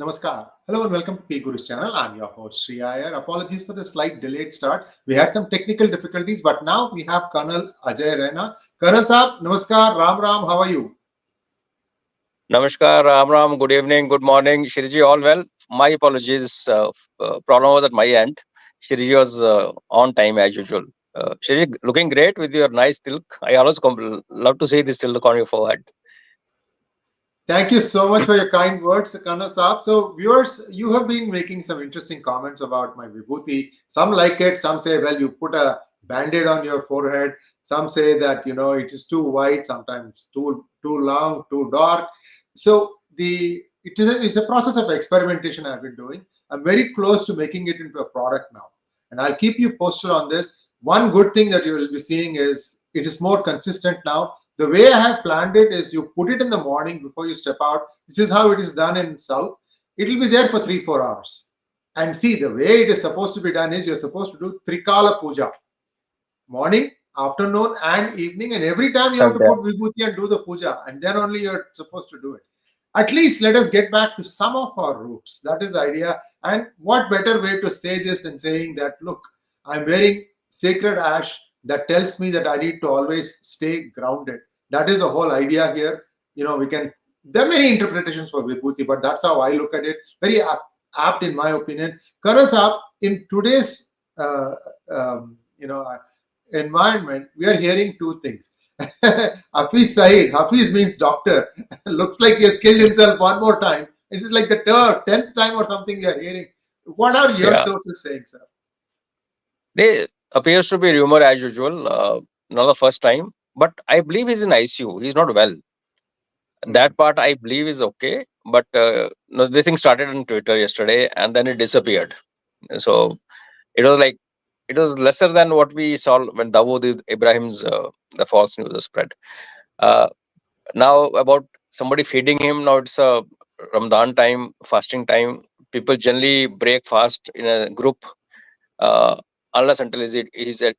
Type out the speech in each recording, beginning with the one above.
Namaskar. Hello and welcome to P Guru's channel. I'm your host Sree Iyer. Apologies for the slight delayed start. We had some technical difficulties, but now we have Col Ajay Raina. Colonel Saab, Namaskar, Ram Ram, how are you? Namaskar, Ram Ram, good evening, good morning. Shiriji, all well? My apologies. Problem was at my end. Shiriji was on time as usual. Shiriji, looking great with your nice silk. I always love to see this silk on your forehead. Thank you so much for your kind words, Colonel Saab. So, viewers, you have been making some interesting comments about my vibhuti. Some like it, some say, well, you put a band-aid on your forehead. Some say that, it is too white, sometimes too long, too dark. So, it's a process of experimentation I've been doing. I'm very close to making it into a product now. And I'll keep you posted on this. One good thing that you will be seeing is it is more consistent now. The way I have planned it is you put it in the morning before you step out. This is how it is done in South. It will be there for 3-4 hours. And see, the way it is supposed to be done is you're supposed to do Trikala Puja. Morning, afternoon and evening. And every time you have to put vibhuti and do the puja. And then only you're supposed to do it. At least let us get back to some of our roots. That is the idea. And what better way to say this than saying that, look, I'm wearing sacred ash that tells me that I need to always stay grounded. That is the whole idea here. There are many interpretations for vibhuti, but that's how I look at it. Very apt in my opinion. Colonel Saab, in today's environment, we are hearing two things. Hafiz Saeed, Hafiz means doctor. Looks like he has killed himself one more time. It is like the 10th time or something we are hearing. What are your sources saying, sir? There appears to be rumor as usual, not the first time, but I believe he's in ICU. He's not well. That part I believe is okay, but this thing started on Twitter yesterday and then it disappeared. So it was lesser than what we saw when Dawood Ibrahim's the false news was spread. Now about somebody feeding him. Now it's a Ramadan time, fasting time. People generally break fast in a group, unless until he's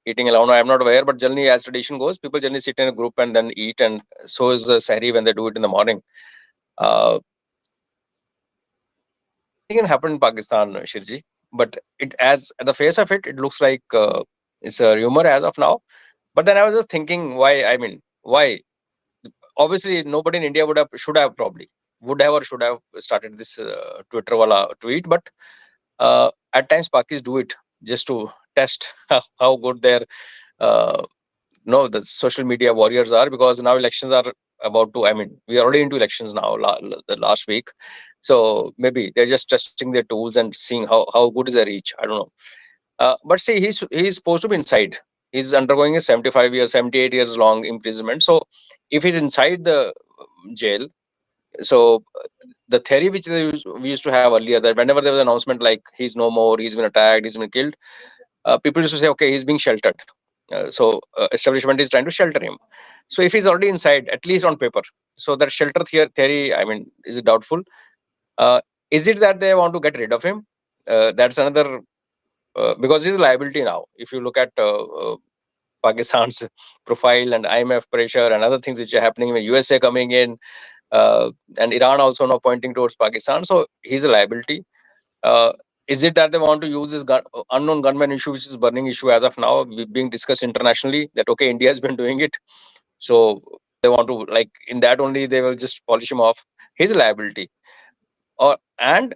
eating alone. I am not aware, but generally, as tradition goes, people generally sit in a group and then eat, and so is the sahri when they do it in the morning. It can happen in Pakistan, Shirji, but as at the face of it, it looks like it's a rumor as of now. But then I was just thinking, why? I mean, why? Obviously, nobody in India would have should have started this Twitter wala tweet, but at times Pakis do it just to test how good their the social media warriors are, because now elections are about to, we are already into elections now, the last week, so maybe they're just testing their tools and seeing how good is their reach. I don't know, but see, he's supposed to be inside. He's undergoing a 78 years long imprisonment. So if he's inside the jail, so the theory which we used to have earlier, that whenever there was an announcement like he's no more, he's been attacked, he's been killed, people used to say, okay, he's being sheltered. So establishment is trying to shelter him. So if he's already inside, at least on paper, so that shelter theory, is doubtful. Is it that they want to get rid of him? That's another, because he's a liability now. If you look at Pakistan's profile and IMF pressure and other things which are happening, with USA coming in, and Iran also now pointing towards Pakistan, so he's a liability. Is it that they want to use this unknown gunman issue, which is a burning issue as of now, being discussed internationally, that okay, India has been doing it, so they want to, like, in that only they will just polish him off. He's a liability. Shirji,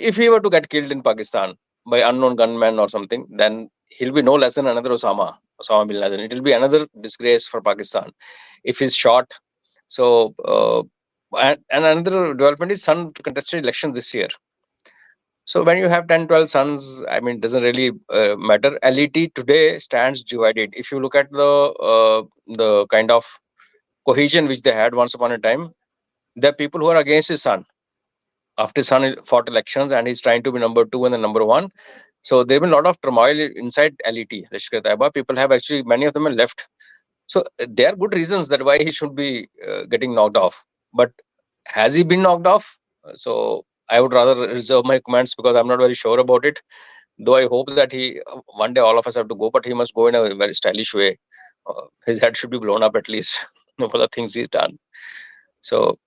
if he were to get killed in Pakistan by unknown gunmen or something, then he'll be no less than another Osama bin Laden. It will be another disgrace for Pakistan if he's shot. So and another development is son contested election this year. So when you have 10-12 sons, it doesn't really matter. LET today stands divided. If you look at the kind of cohesion which they had once upon a time, there are people who are against his son. After his son fought elections and he's trying to be number 2 and then number 1. So there have been a lot of turmoil inside LET. People have actually, many of them have left. So there are good reasons that why he should be getting knocked off. But has he been knocked off? So I would rather reserve my comments, because I'm not very sure about it. Though I hope that one day all of us have to go, but he must go in a very stylish way. His head should be blown up at least for the things he's done. So,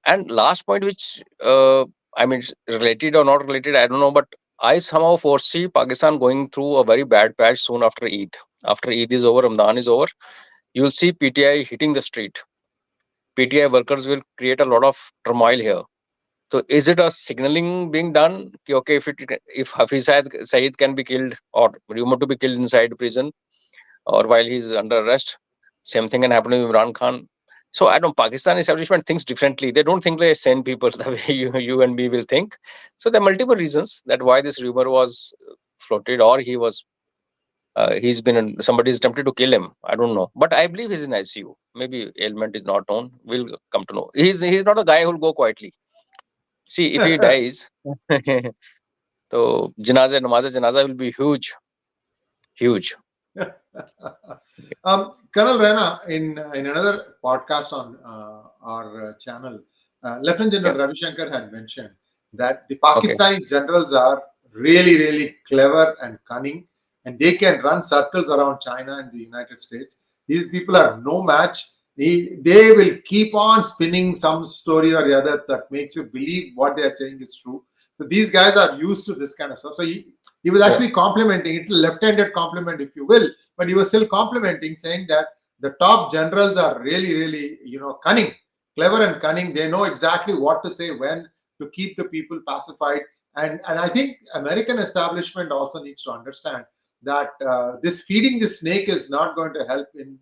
And last point, which I mean, related or not related, I don't know, but I somehow foresee Pakistan going through a very bad patch soon after Eid. After Eid is over, Ramadan is over, you will see PTI hitting the street. PTI workers will create a lot of turmoil here. So is it a signaling being done? Okay, if Hafiz Saeed can be killed or rumored to be killed inside prison or while he's under arrest, same thing can happen to Imran Khan. So I don't. Pakistan establishment thinks differently. They don't think like sane people the way you and me will think. So there are multiple reasons that why this rumor was floated, or he's been somebody is attempted to kill him. I don't know, but I believe he's in ICU. Maybe ailment is not known. We'll come to know. He's not a guy who'll go quietly. See, if he dies, so janaza will be huge, huge. Colonel Raina, in another podcast on our channel, Lieutenant General Yeah. Ravi Shankar had mentioned that the Okay. Pakistani generals are really, really clever and cunning, and they can run circles around China and the United States. These people are no match. They will keep on spinning some story or the other that makes you believe what they are saying is true. So these guys are used to this kind of stuff. So he was actually complimenting, it's a left-handed compliment, if you will, but he was still complimenting, saying that the top generals are really, really, cunning, clever and cunning. They know exactly what to say when to keep the people pacified. And I think American establishment also needs to understand that this feeding the snake is not going to help in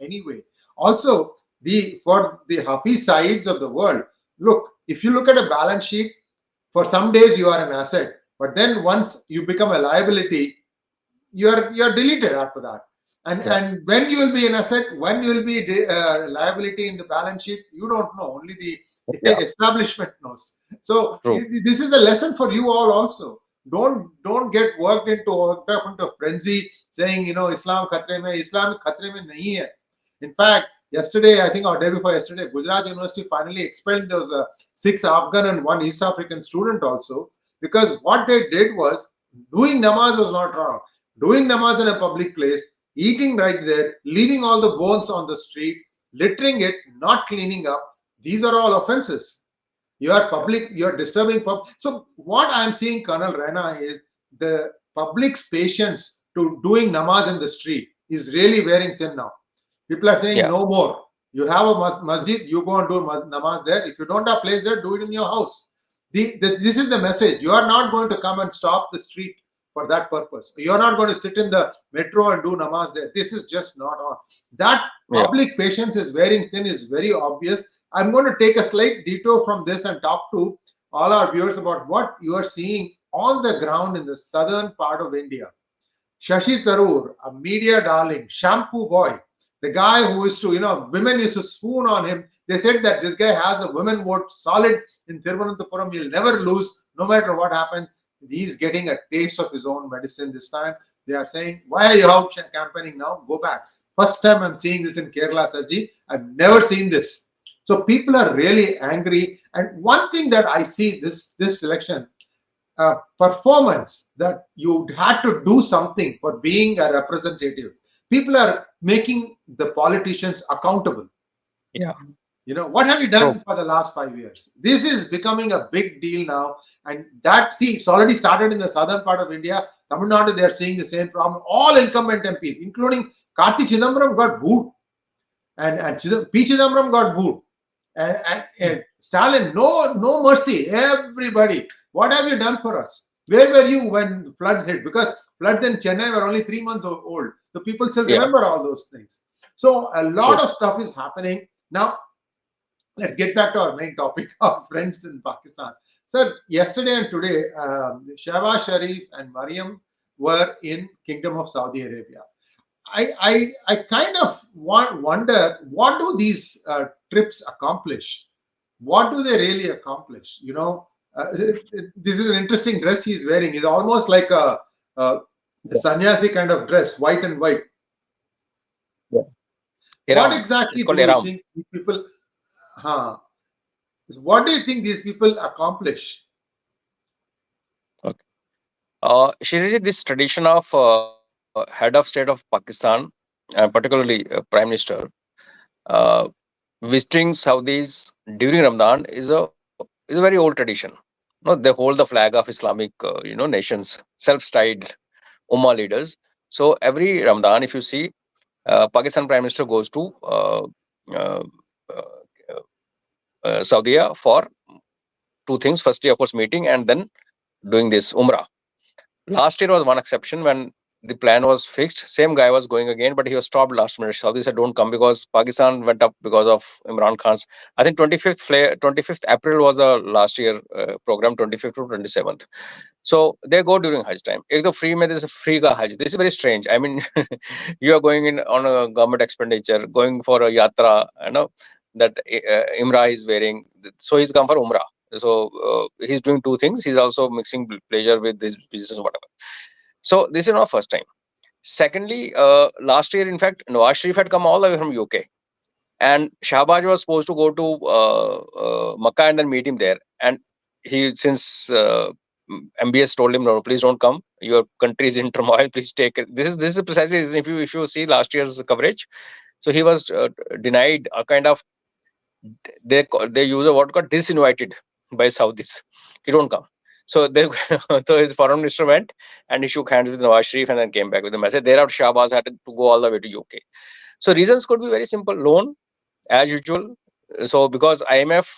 any way. Also, for the Hafiz Saeeds of the world, look, if you look at a balance sheet, for some days you are an asset, but then once you become a liability, you're deleted after that. And when you will be an asset, when you will be liability in the balance sheet, you don't know. Only the establishment knows. So this is a lesson for you all also. Don't get worked up into a frenzy saying, Islam khatre mein nahi hai. In fact, yesterday, I think, or day before yesterday, Gujarat University finally expelled those 6 Afghan and 1 East African student also, because what they did was, doing namaz was not wrong. Doing namaz in a public place, eating right there, leaving all the bones on the street, littering it, not cleaning up, these are all offenses. You are disturbing public. So what I'm seeing, Colonel Raina, is the public's patience to doing namaz in the street is really wearing thin now. People are saying no more. You have a masjid, you go and do namaz there. If you don't have place there, do it in your house. This is the message. You are not going to come and stop the street for that purpose. You're not going to sit in the metro and do namaz there. This is just not on. That public patience is wearing thin is very obvious. I'm going to take a slight detour from this and talk to all our viewers about what you are seeing on the ground in the southern part of India. Shashi Tharoor, a media darling, shampoo boy, the guy who used to, women used to swoon on him. They said that this guy has a women vote solid in Thiruvananthapuram. He'll never lose, no matter what happens. He's getting a taste of his own medicine this time. They are saying, why are you out campaigning now? Go back. First time I'm seeing this in Kerala, Sarji. I've never seen this. So people are really angry. And one thing that I see this election, performance, that you had to do something for being a representative. People are making the politicians accountable. Yeah. What have you done for the last 5 years? This is becoming a big deal now. And it's already started in the southern part of India. Tamil Nadu, they are seeing the same problem. All incumbent MPs, including Karti Chidambaram, got booed. And P. Chidambaram got booed. And Stalin, no mercy. Everybody, what have you done for us? Where were you when floods hit? Because floods in Chennai were only 3 months old. So people still remember all those things. So a lot of stuff is happening. Now, let's get back to our main topic of friends in Pakistan. Sir, yesterday and today, Shehbaz Sharif and Maryam were in Kingdom of Saudi Arabia. I kind of wonder, what do these trips accomplish? What do they really accomplish? This is an interesting dress he's wearing. It's almost like a sannyasi kind of dress, white and white. What exactly do you think these people? What do you think these people accomplish? Okay. Shiriji, this tradition of head of state of Pakistan, particularly Prime Minister, visiting Saudis during Ramadan is a very old tradition. They hold the flag of Islamic nations, self-styled Ummah leaders. So every Ramadan, if you see, Pakistan Prime Minister goes to uh, uh, Saudi for two things. Firstly, of course, meeting, and then doing this Umrah. Last year was one exception when the plan was fixed. Same guy was going again, but he was stopped last minute. Saudi said, "Don't come," because Pakistan went up because of Imran Khan's. I think 25th April was a last year program, 25th to 27th. So they go during Hajj time. If the free mein, there is a free ka Hajj. This is very strange. I mean, you are going in on a government expenditure, going for a yatra, that Imra is wearing. So he's come for Umrah. So he's doing two things. He's also mixing pleasure with his business, whatever. So this is not first time. Secondly, last year, in fact, Nawaz Sharif had come all the way from UK, and Shehbaz was supposed to go to Makkah and then meet him there. And he, since MBS told him, no, please don't come. Your country is in turmoil. Please take it. This is precisely reason. If you see last year's coverage, so he was denied a kind of, they use a word called disinvited by Saudis. He don't come. So they so his foreign minister went and he shook hands with Nawaz Sharif and then came back with the message. Thereafter, Shahbaz had to go all the way to UK. So reasons could be very simple. Loan, as usual. So because IMF,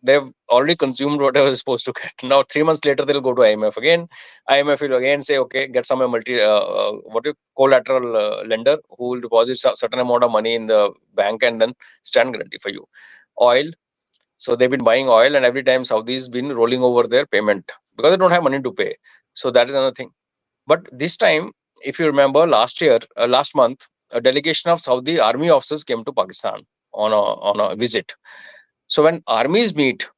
they've already consumed whatever is supposed to get. Now 3 months later they'll go to IMF again. IMF will again say, okay, get some collateral lender who will deposit a certain amount of money in the bank and then stand guarantee for you. Oil. So they've been buying oil, and every time Saudis been rolling over their payment because they don't have money to pay. So that is another thing. But this time, if you remember, last month, a delegation of Saudi army officers came to Pakistan on a visit. So when armies meet,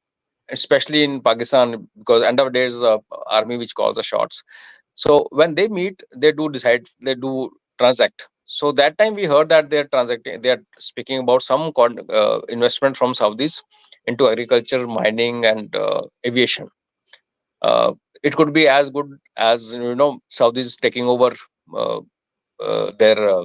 especially in Pakistan, because end of the day is army which calls the shots. So when they meet, they do transact. So that time we heard that they're speaking about some investment from Saudis into agriculture, mining, and aviation. Uh, it could be as good as Saudis taking over uh, their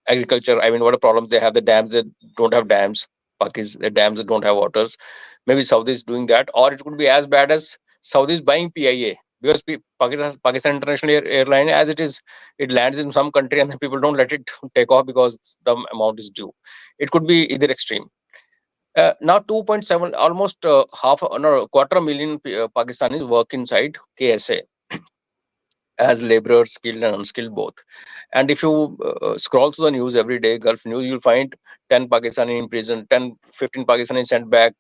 agriculture. I mean, what are problems they have? The dams that don't have dams, Pakistan, the dams that don't have waters. Maybe Saudis doing that, or it could be as bad as Saudis buying PIA, because Pakistan International Airline, as it is, it lands in some country and then people don't let it take off because the amount is due. It could be either extreme. Now 2.7, almost quarter million Pakistanis work inside KSA as laborers, skilled and unskilled both. And if you scroll through the news every day, Gulf news, you'll find 10 Pakistani in prison, 15 Pakistani sent back,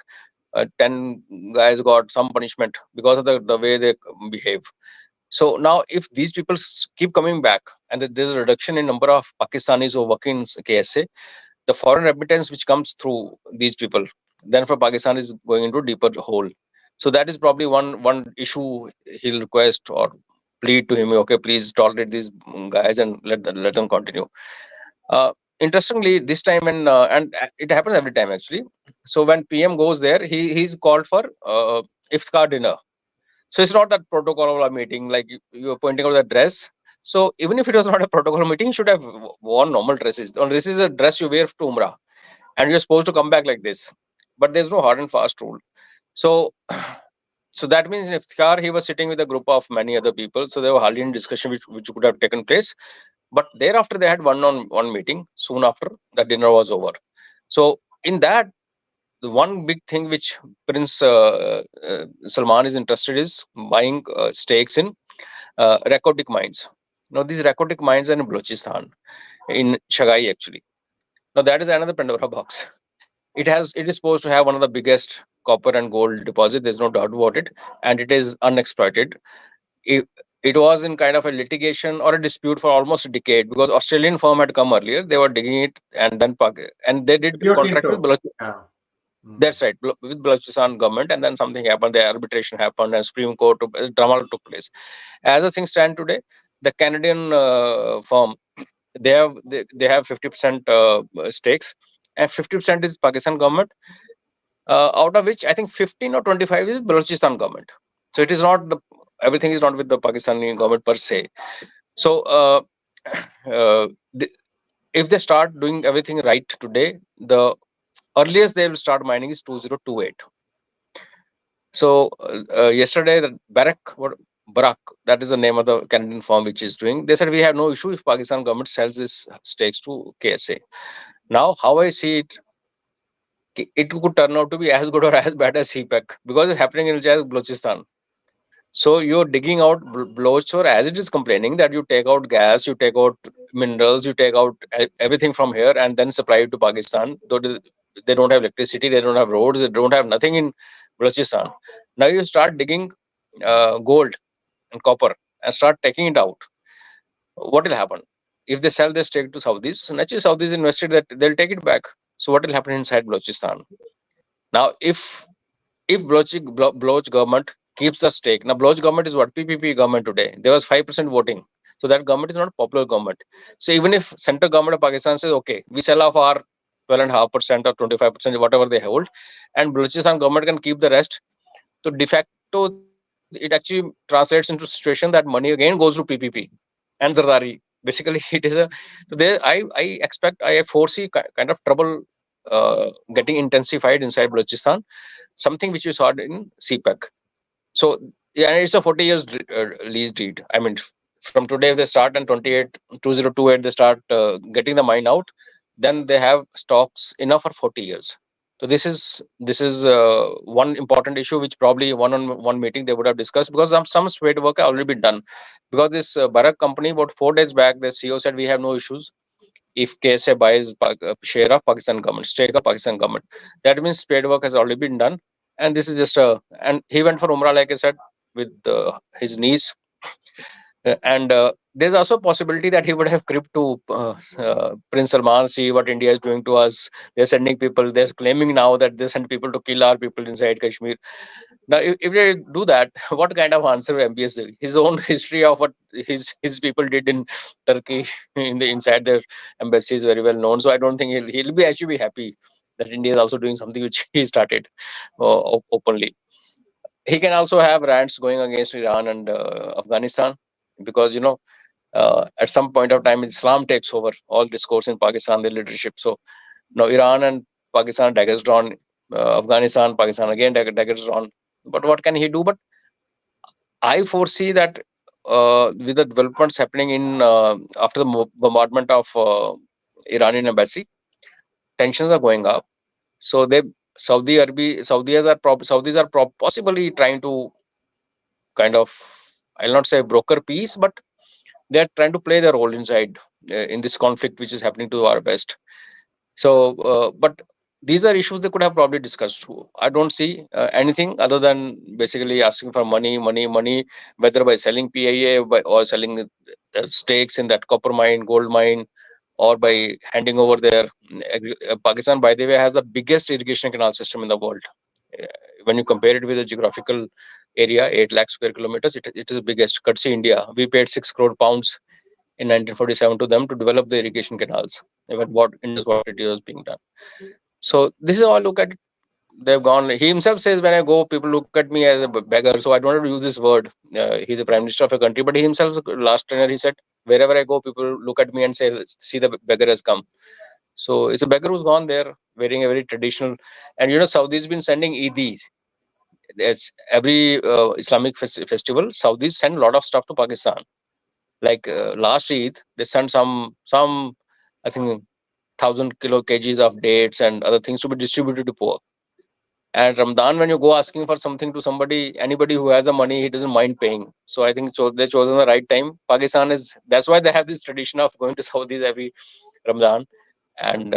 10 guys got some punishment because of the way they behave. So now if these people keep coming back and there's a reduction in number of Pakistanis who work in KSA, the foreign remittance which comes through these people, then for Pakistan is going into a deeper hole. So that is probably one issue he'll request or plead to him. Okay, please tolerate these guys and let them continue. Interestingly, this time and it happens every time actually. So when PM goes there, he's called for iftar dinner. So it's not that protocol of meeting like you're pointing out the dress. So even if it was not a protocol meeting, you should have worn normal dresses. Or this is a dress you wear to Umrah, and you're supposed to come back like this. But there's no hard and fast rule. So so that means in iftar he was sitting with a group of many other people. So there were hardly any discussion which could have taken place. But thereafter they had one meeting soon after the dinner was over. So in that, the one big thing which Prince Salman is interested is buying stakes in Rakotic mines. Now these Rakotic mines are in Baluchistan, in Shagai actually. Now that is another Pandora box. It is supposed to have one of the biggest copper and gold deposit. There's no doubt about it, and it is unexploited. It was in kind of a litigation or a dispute for almost a decade because Australian firm had come earlier. They were digging it, and then and they did Rio contract with Tinto. Baluchistan. Yeah. That's right, with Baluchistan government, and then something happened. The arbitration happened, and Supreme Court drama took place. As the things stand today, the Canadian firm, they have 50% stakes, and 50% is Pakistan government. Out of which I think 15 or 25 is Balochistan government. So it is not everything is not with the Pakistani government per se. So uh, if they start doing everything right today, earliest they will start mining is 2028. So yesterday, the Barak, that is the name of the Canadian firm which is doing. They said we have no issue if Pakistan government sells its stakes to KSA. Now, how I see it, it could turn out to be as good or as bad as CPEC because it's happening in Baluchistan. So you're digging out Baloch, as it is complaining that you take out gas, you take out minerals, you take out everything from here and then supply it to Pakistan. Though they don't have electricity, they don't have roads, they don't have nothing in Balochistan. Now you start digging gold and copper and start taking it out. What will happen? If they sell their stake to Saudis, naturally Saudis invested that they'll take it back. So what will happen inside Balochistan? Now, if Baloch government keeps the stake. Now, Baloch government is what? PPP government today. There was 5% voting. So that government is not a popular government. So even if central government of Pakistan says, okay, we sell off our 12.5% or 25%, whatever they hold, and Balochistan government can keep the rest. So de facto, it actually translates into a situation that money again goes to PPP and Zardari. Basically, it is a. So there, I foresee kind of trouble getting intensified inside Balochistan, something which we saw in CPEC. So yeah, it's a 40 years lease deed. I mean, from today if they start and 2028 they start getting the mine out, then they have stocks enough for 40 years. So this is one important issue which probably one meeting they would have discussed, because some spade work has already been done. Because this Barak company, about 4 days back, the CEO said we have no issues if KSA buys share of Pakistan government, stake of Pakistan government. That means spade work has already been done, and this is just a. And he went for Umrah, like I said, with his niece. And there's also a possibility that he would have crept to Prince Salman, see what India is doing to us. They're sending people. They're claiming now that they send people to kill our people inside Kashmir. Now, if they do that, what kind of answer will MBS do? His own history of what his people did in Turkey inside their embassy is very well known. So I don't think he'll be actually be happy that India is also doing something which he started openly. He can also have rants going against Iran and Afghanistan, because at some point of time Islam takes over all discourse in Pakistan, the leadership. So now Iran and Pakistan daggers drawn, Afghanistan, Pakistan again daggers drawn. But what can he do? But I foresee that with the developments happening in after the bombardment of Iranian embassy, tensions are going up. So Saudis are possibly trying to kind of, I'll not say broker peace, but they're trying to play their role inside in this conflict which is happening to our west. So, but these are issues they could have probably discussed. I don't see anything other than basically asking for money, whether by selling PIA or selling the stakes in that copper mine, gold mine, or by handing over their. Pakistan, by the way, has the biggest irrigation canal system in the world. When you compare it with the geographical area, 8 lakh square kilometers, it is the biggest. Courtesy India, we paid 6 crore pounds in 1947 to them to develop the irrigation canals. Even what Indus Water Treaty was being done. So this is how I look at it. They've gone. He himself says, when I go, people look at me as a beggar. So I don't have to use this word. He's a prime minister of a country, but he himself, last trainer, he said, wherever I go, people look at me and say, see, the beggar has come. So it's a beggar who's gone there wearing a very traditional. And Saudi's been sending Eid. It's every Islamic festival. Saudis send a lot of stuff to Pakistan. Like last Eid, they sent some I think 1,000 kgs of dates and other things to be distributed to poor. And Ramadan, when you go asking for something to anybody who has the money, he doesn't mind paying. So I think they've chosen the right time. Pakistan that's why they have this tradition of going to Saudis every Ramadan and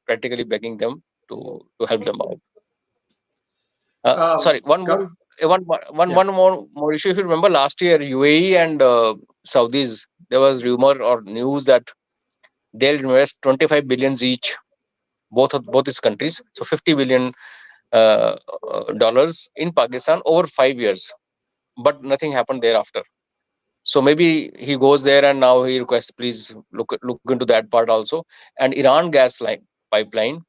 practically begging them to help them out. Sorry, one more issue. If you remember last year, UAE and Saudis, there was rumor or news that they'll invest 25 billions each, both its countries, so 50 billion dollars in Pakistan over 5 years, but nothing happened thereafter. So maybe he goes there and now he requests, please look into that part also. And Iran gas pipeline,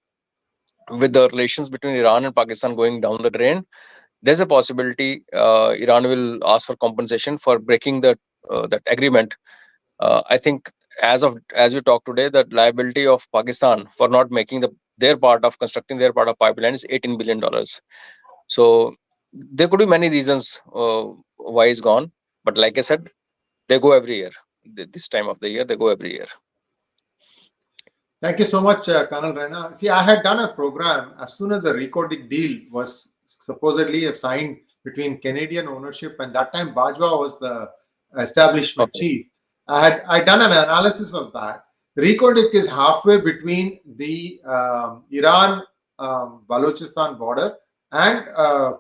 with the relations between Iran and Pakistan going down the drain, there's a possibility Iran will ask for compensation for breaking that agreement. I think as we talk today, the liability of Pakistan for not making their part of constructing their part of pipeline is $18 billion. So there could be many reasons why it's gone, but like I said, they go every year. This time of the year, they go every year. Thank you so much, Colonel Raina. See, I had done a program as soon as the recording deal was supposedly signed between Canadian ownership, and that time Bajwa was the establishment chief. I done an analysis of that. Rekodik is halfway between the Iran Baluchistan border and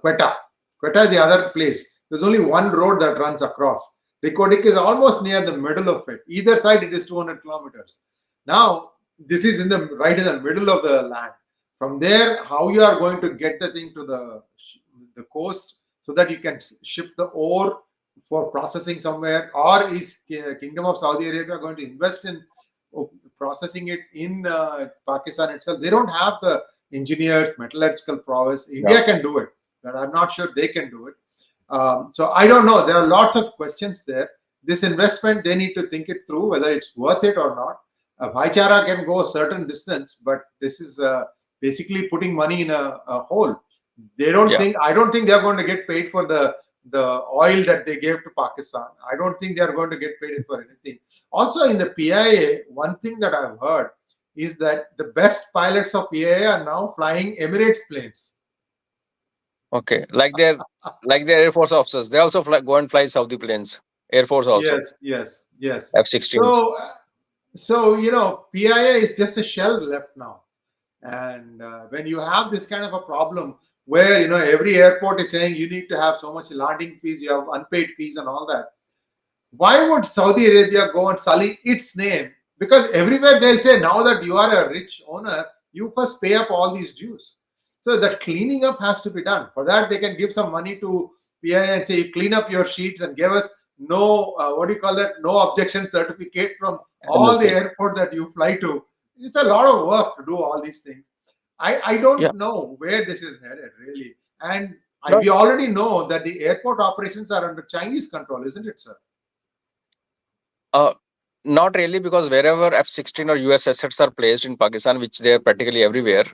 Quetta. Quetta is the other place. There's only one road that runs across. Rekodik is almost near the middle of it. Either side, it is 200 kilometers. Now, this is right in the middle of the land. From there, how you are going to get the thing to the coast so that you can ship the ore for processing somewhere, or is Kingdom of Saudi Arabia going to invest in processing it in Pakistan itself? They don't have the engineers, metallurgical prowess. India can do it, but I'm not sure they can do it. So I don't know. There are lots of questions there. This investment, they need to think it through whether it's worth it or not. Bhaichara can go a certain distance, but this is basically putting money in a hole. They don't think. I don't think they are going to get paid for the oil that they gave to Pakistan. I don't think they are going to get paid for anything. Also, in the PIA, one thing that I've heard is that the best pilots of PIA are now flying Emirates planes. Okay, like their Air Force officers, they also go and fly Saudi planes. Air Force also. Yes. F-16. So you know, PIA is just a shell left now, and when you have this kind of a problem where you know every airport is saying you need to have so much landing fees, you have unpaid fees and all that, why would Saudi Arabia go and sully its name? Because everywhere they'll say, now that you are a rich owner, you first pay up all these dues. So that cleaning up has to be done. For that, they can give some money to PIA and say, clean up your sheets and give us no no objection certificate from all the airports that you fly to. It's a lot of work to do all these things. I don't know where this is headed, really. And we already know that the airport operations are under Chinese control, isn't it, sir? Not really, because wherever F-16 or US assets are placed in Pakistan, which they are practically everywhere,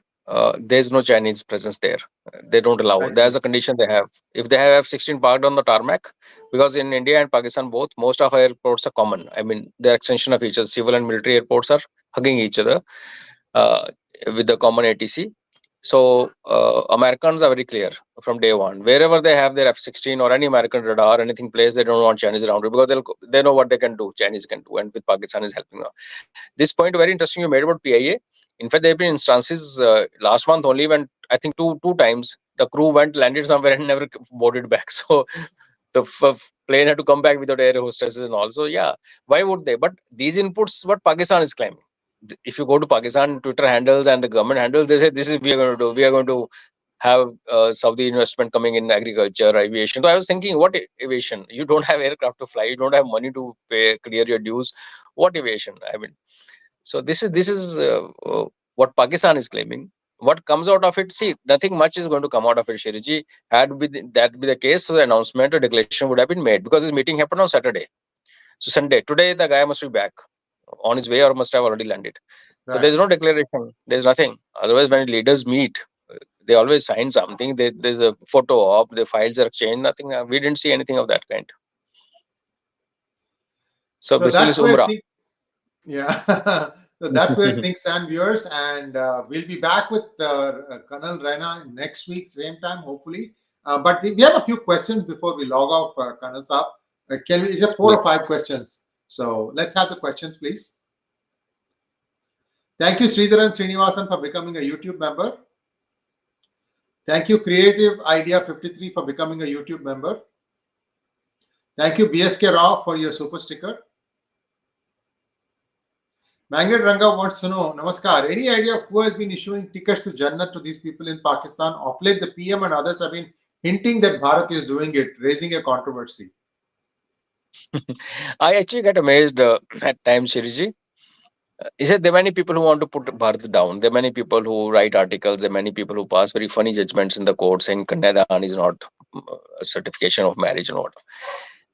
there's no Chinese presence there. They don't allow. There's a condition they have. If they have F-16 parked on the tarmac, because in India and Pakistan both, most of our airports are common. I mean, they're extension of each other. Civil and military airports are hugging each other with the common ATC. So Americans are very clear from day one. Wherever they have their F-16 or any American radar, anything placed, they don't want Chinese around it, because they know what they can do. Chinese can do, and with Pakistan is helping them. This point very interesting you made about PIA. In fact, there have been instances last month only when I think two times the crew landed somewhere and never boarded back. So the plane had to come back without air hostesses and all. So yeah, why would they? But these inputs, what Pakistan is claiming. If you go to Pakistan Twitter handles and the government handles, they say this is we are going to do. We are going to have Saudi investment coming in agriculture, aviation. So I was thinking, what aviation? You don't have aircraft to fly. You don't have money to clear your dues. What aviation? I mean, so this is what Pakistan is claiming. What comes out of it? See, nothing much is going to come out of it, Shiriji. Had that be the case, so the announcement or declaration would have been made, because this meeting happened on Saturday. So Sunday, today the guy must be back on his way or must have already landed. Right. So there's no declaration. There's nothing. Otherwise, when leaders meet, they always sign something. There's a photo op, the files are exchanged. Nothing. We didn't see anything of that kind. So basically, it's Umrah. So that's where things stand, viewers. And we'll be back with Colonel Raina next week, same time, hopefully. But we have a few questions before we log off, Colonel Saab. Is there 4 or 5 questions? So let's have the questions, please. Thank you, Sridharan Srinivasan, for becoming a YouTube member. Thank you, Creative Idea 53, for becoming a YouTube member. Thank you, BSK Rao, for your super sticker. Magnet Ranga wants to know, Namaskar, any idea of who has been issuing tickets to Jannat to these people in Pakistan? Of late, the PM and others have been hinting that Bharat is doing it, raising a controversy. I actually get amazed at times, Shiriji. He said there are many people who want to put Bharat down. There are many people who write articles. There are many people who pass very funny judgments in the court saying Kanyadan is not a certification of marriage and what.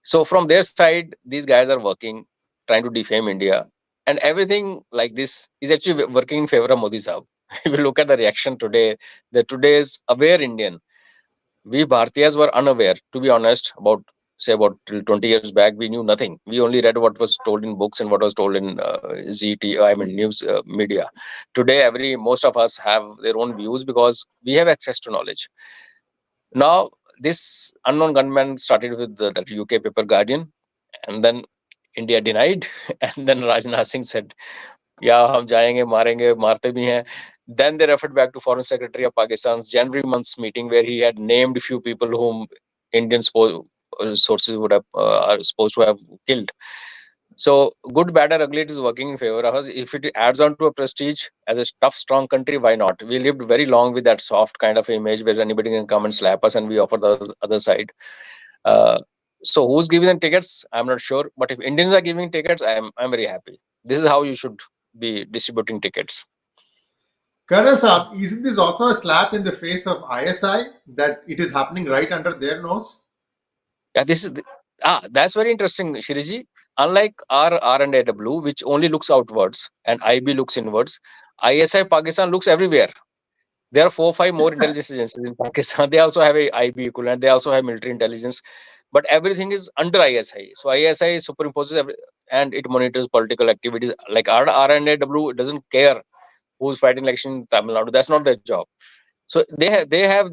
So from their side, these guys are working, trying to defame India. And everything like this is actually working in favor of Modi Sahab. If you look at the reaction today, the today's aware Indian, we Bhartiyas were unaware, to be honest, about say about till 20 years back. We knew nothing. We only read what was told in books and what was told in ZT, I mean news media. Today, most of us have their own views because we have access to knowledge. Now, this unknown gunman started with that UK paper Guardian, and then India denied, and then Rajnath Singh said, "Yeah, hum jayenge, marenge, marte bhi hain." Then they referred back to Foreign Secretary of Pakistan's January month's meeting, where he had named a few people whom Indian sources would have are supposed to have killed. So, good, bad, or ugly, it is working in favor of us. If it adds on to a prestige as a tough, strong country, why not? We lived very long with that soft kind of image where anybody can come and slap us, and we offer the other side. Uh, so, who's giving them tickets? I'm not sure. But if Indians are giving tickets, I'm very happy. This is how you should be distributing tickets. Colonel Saab, isn't this also a slap in the face of ISI that it is happening right under their nose? Yeah, that's very interesting, Shiriji. Unlike our R&AW, which only looks outwards, and IB looks inwards, ISI Pakistan looks everywhere. There are 4 or 5 more intelligence agencies in Pakistan. They also have a IB equivalent. They also have military intelligence, but everything is under ISI. So ISI superimposes and it monitors political activities. Like our R&AW doesn't care who's fighting election in Tamil Nadu. That's not their job. So they have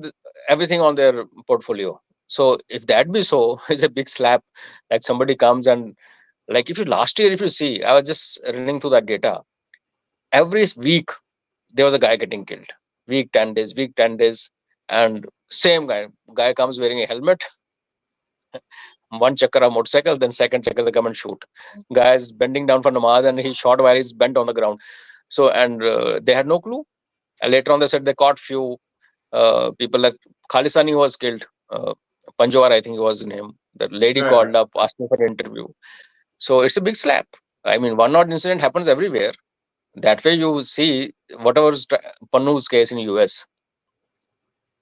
everything on their portfolio. So if that be so, it's a big slap. Like somebody comes and like if you last year, if you see, I was just running through that data. Every week there was a guy getting killed. Week 10 days, and same guy comes wearing a helmet, one chakra motorcycle, then second chakra they come and shoot. Guy is bending down for namaz and he's shot while he's bent on the ground. So and they had no clue. Later on they said they caught few people like Khalisani was killed. Panjwar, I think was his name. The lady called up asking for an interview. So it's a big slap. I mean, one odd incident happens everywhere. That way you see whatever is Pannu's case in US,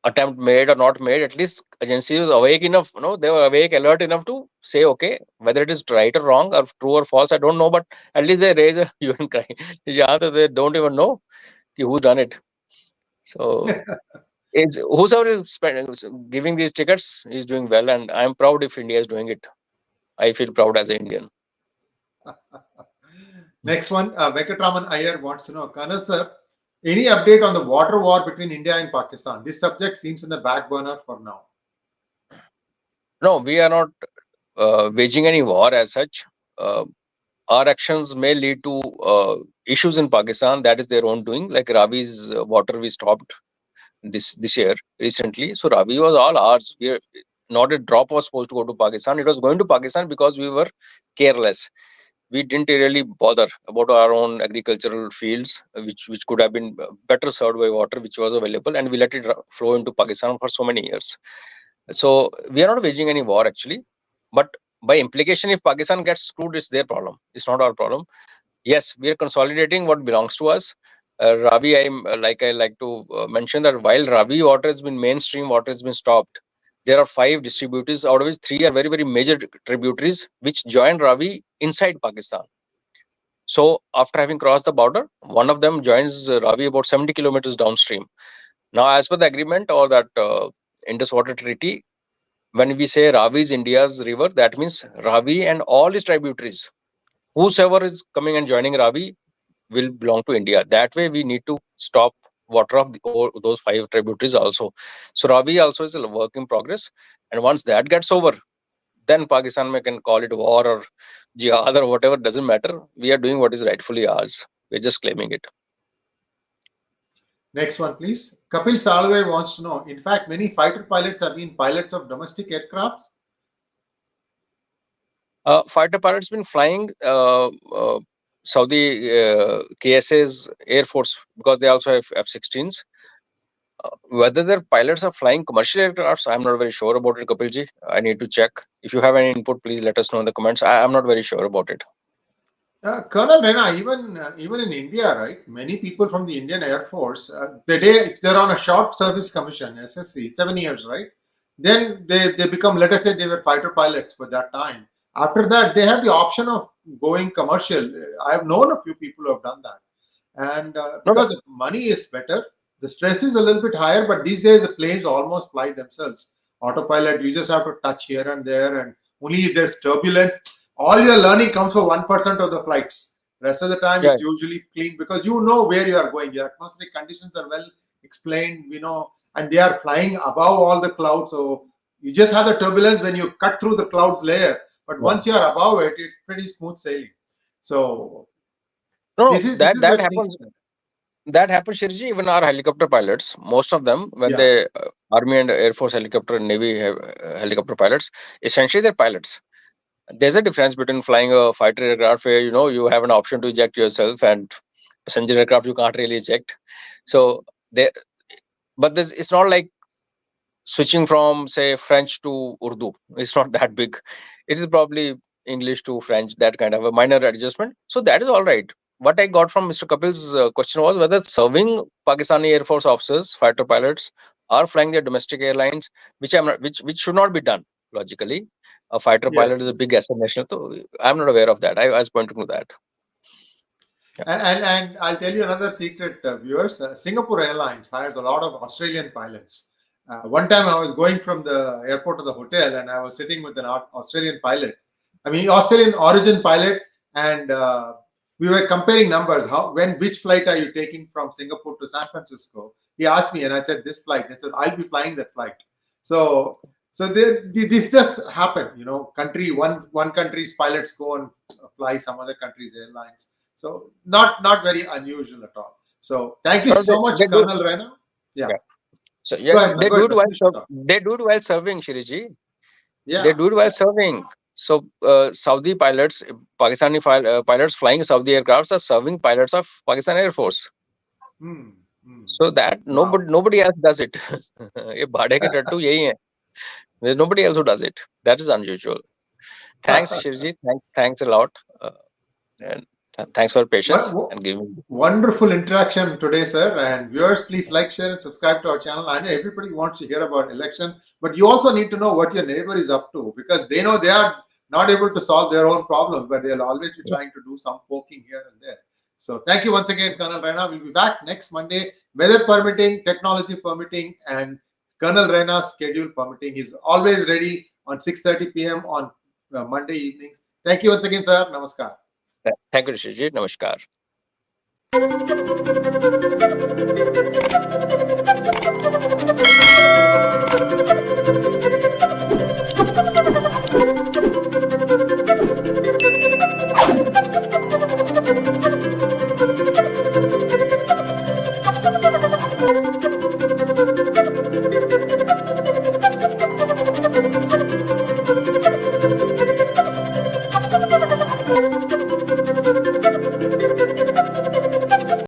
attempt made or not made, at least agency was awake enough, they were awake, alert enough to say, okay, whether it is right or wrong or true or false, I don't know, but at least they raise a hue and cry. Yeah, they don't even know who done it. So it's whosoever is giving these tickets is doing well, and I'm proud if India is doing it. I feel proud as an Indian. Next one, Venkatraman Iyer wants to know, Colonel sir, any update on the water war between India and Pakistan? This subject seems in the back burner for now. No, we are not waging any war as such. Our actions may lead to issues in Pakistan. That is their own doing. Like Ravi's water, we stopped this year recently. So Ravi was all ours. Not a drop was supposed to go to Pakistan. It was going to Pakistan because we were careless. We didn't really bother about our own agricultural fields, which could have been better served by water which was available, and we let it flow into Pakistan for so many years. So we are not waging any war actually, but by implication, if Pakistan gets screwed, it's their problem. It's not our problem. Yes, we are consolidating what belongs to us. Ravi, I like to mention that while Ravi water has been mainstream, water has been stopped. There are 5 distributors, out of which 3 are very, very major tributaries, which join Ravi inside Pakistan. So after having crossed the border, one of them joins Ravi about 70 kilometers downstream. Now, as per the agreement or that Indus Water Treaty, when we say Ravi is India's river, that means Ravi and all its tributaries, whosoever is coming and joining Ravi will belong to India. That way, we need to stop water of those 5 tributaries also. So Ravi also is a work in progress, and once that gets over, then Pakistan can call it war or jihad or whatever, doesn't matter. We are doing what is rightfully ours. We're just claiming it. Next one, please. Kapil Salve wants to know, in fact, many fighter pilots have been pilots of domestic aircrafts. Fighter pilots been flying Saudi KSA's Air Force because they also have F-16s. Whether their pilots are flying commercial aircrafts, I'm not very sure about it, Kapilji. I need to check. If you have any input, please let us know in the comments. I'm not very sure about it. Colonel Raina, even in India, right? Many people from the Indian Air Force, if they're on a short service commission, SSC, 7 years, right? Then they become, let us say they were fighter pilots for that time. After that, they have the option of going commercial. I have known a few people who have done that. And No, no. because the money is better, the stress is a little bit higher, but these days the planes almost fly themselves. Autopilot, you just have to touch here and there, and only if there's turbulence. All your learning comes for 1% of the flights. Rest of the time, Yeah. it's usually clean because you know where you are going. Your atmospheric conditions are well explained, and they are flying above all the clouds. So you just have the turbulence when you cut through the clouds layer. But once you are above it, it's pretty smooth sailing. So No, this is that where things. happens. That happens, Shirji. Even our helicopter pilots, most of them, when Yeah. they Army and Air Force helicopter and Navy helicopter pilots, essentially they're pilots. There's a difference between flying a fighter aircraft where you have an option to eject yourself, and passenger aircraft you can't really eject. So they, but this it's not like switching from say French to Urdu. It's not that big. It is probably English to French, that kind of a minor adjustment. So that is all right. What I got from Mr. Kapil's question was whether serving Pakistani Air Force officers, fighter pilots, are flying their domestic airlines, which I'm not, which should not be done logically. A fighter Yes. pilot is a big asset national, so I'm not aware of that. I was pointing to that. And I'll tell you another secret, viewers. Singapore Airlines hires a lot of Australian pilots. One time I was going from the airport to the hotel, and I was sitting with an Australian pilot. I mean, Australian origin pilot, and we were comparing numbers. Which flight are you taking from Singapore to San Francisco? He asked me, and I said this flight. I said I'll be flying that flight. So this just happened. One country's pilots go and fly some other country's airlines. So not very unusual at all. So thank you No, so much, they do. Colonel Raina. Yeah. Yeah. So Go ahead, sir. they Go do ahead, it sir. while Finish your thought. they do it while serving, Shiriji. Yeah. They do it while serving. So Saudi pilots, Pakistani pilots flying Saudi aircrafts are serving pilots of Pakistan Air Force. So that Wow. nobody else does it. ये भाड़े के टट्टू यही हैं. There's nobody else who does it. That is unusual. Thanks, Shirji. Thanks a lot. And thanks for your patience and giving. Wonderful interaction today, sir. And viewers, please like, share, and subscribe to our channel. I know everybody wants to hear about election, but you also need to know what your neighbor is up to, because they know they are not able to solve their own problems, but they'll always be trying to do some poking here and there. So thank you once again, Colonel Raina. We'll be back next Monday, weather permitting, technology permitting, and Colonel Raina's schedule permitting. He's always ready on 6:30 p.m. on Monday evenings. Thank you once again, sir. Namaskar. Thank you, Shirji. Namaskar.